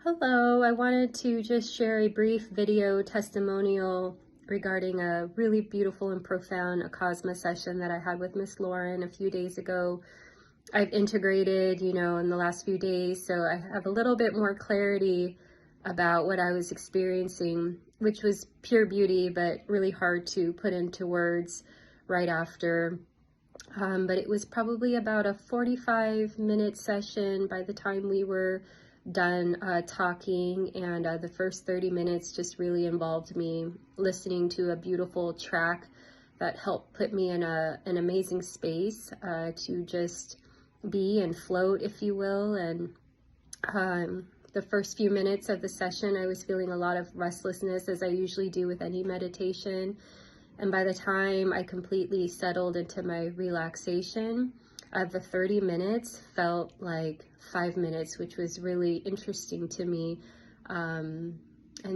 Hello, I wanted to just share a brief video testimonial regarding a really beautiful and profound Acasma session that I had with Miss Lauren a few days ago. I've integrated, in the last few days, so I have a little bit more clarity about what I was experiencing, which was pure beauty, but really hard to put into words right after. But it was probably about a 45-minute session by the time we were done talking, and the first 30 minutes just really involved me listening to a beautiful track that helped put me in an amazing space to just be and float, if you will. And the first few minutes of the session, I was feeling a lot of restlessness, as I usually do with any meditation. And by the time I completely settled into my relaxation, the 30 minutes felt like 5 minutes, which was really interesting to me. And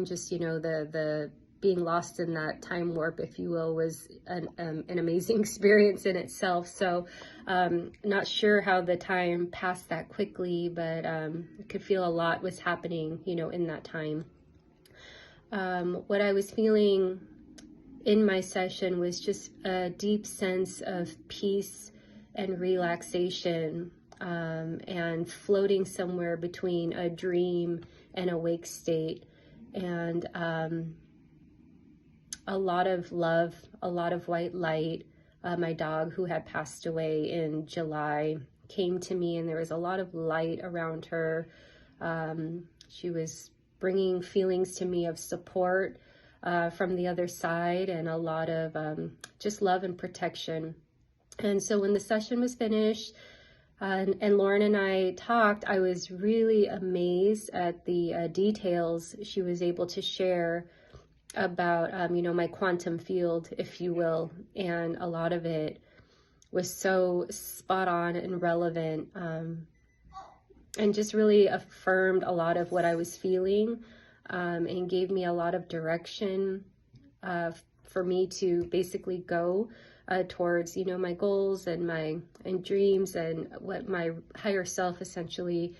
just, the being lost in that time warp, if you will, was an amazing experience in itself. So not sure how the time passed that quickly, but I could feel a lot was happening, in that time. What I was feeling in my session was just a deep sense of peace and relaxation, and floating somewhere between a dream and awake state, and a lot of love, a lot of white light. My dog, who had passed away in July, came to me, and there was a lot of light around her. She was bringing feelings to me of support from the other side, and a lot of just love and protection. And so when the session was finished and Lauren and I talked, I was really amazed at the details she was able to share about, my quantum field, if you will. And a lot of it was so spot on and relevant, and just really affirmed a lot of what I was feeling. And gave me a lot of direction for me to basically go towards, my goals and my dreams and what my higher self essentially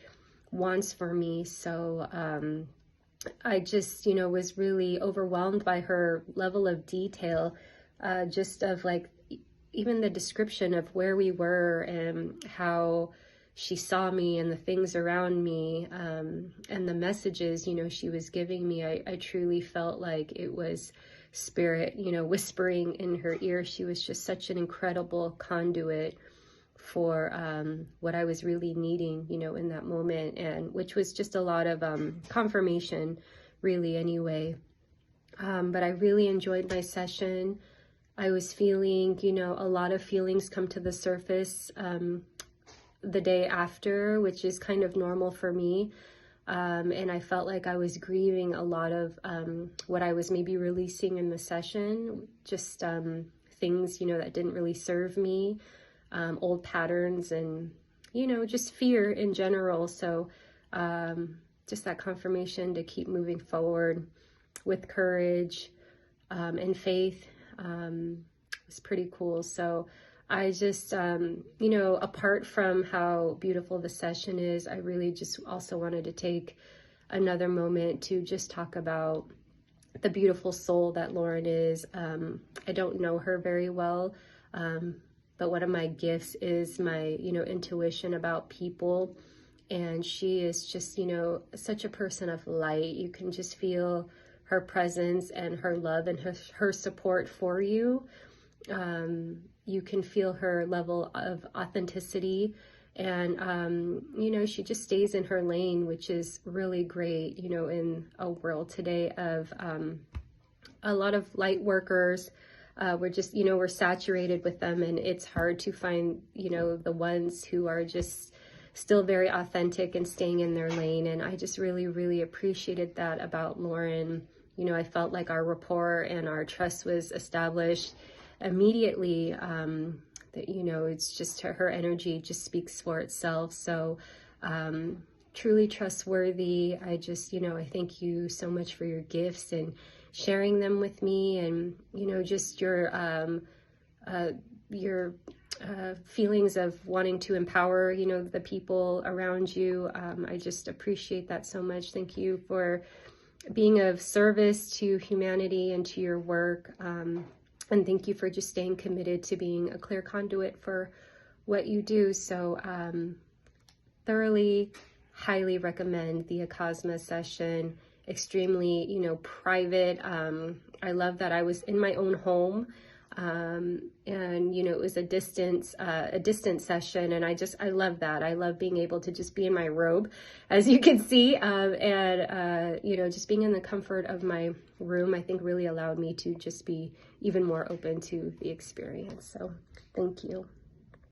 wants for me. So I just, was really overwhelmed by her level of detail, just of like even the description of where we were and how she saw me and the things around me, and the messages, she was giving me. I truly felt like it was spirit, whispering in her ear. She was just such an incredible conduit for what I was really needing, in that moment, and which was just a lot of confirmation, really, anyway. But I really enjoyed my session. I was feeling, a lot of feelings come to the surface the day after, which is kind of normal for me. And I felt like I was grieving a lot of what I was maybe releasing in the session, just things, that didn't really serve me, old patterns, and, just fear in general. So just that confirmation to keep moving forward with courage and faith was pretty cool. So I just, apart from how beautiful the session is, I really just also wanted to take another moment to just talk about the beautiful soul that Lauren is. I don't know her very well, but one of my gifts is my, intuition about people. And she is just, such a person of light. You can just feel her presence and her love and her support for you. You can feel her level of authenticity, and she just stays in her lane, which is really great, in a world today of a lot of light workers. We're just, we're saturated with them, and it's hard to find, the ones who are just still very authentic and staying in their lane. And I just really, really appreciated that about Lauren. I felt like our rapport and our trust was established immediately. That, it's just her energy just speaks for itself. So truly trustworthy. I just, I thank you so much for your gifts and sharing them with me, and just your feelings of wanting to empower, the people around you. I just appreciate that so much. Thank you for being of service to humanity and to your work. And thank you for just staying committed to being a clear conduit for what you do. So thoroughly, highly recommend the Acasma session. Extremely, private. I love that I was in my own home. And it was a distant session, and I love that. I love being able to just be in my robe, as you can see, and just being in the comfort of my room, I think really allowed me to just be even more open to the experience. So thank you.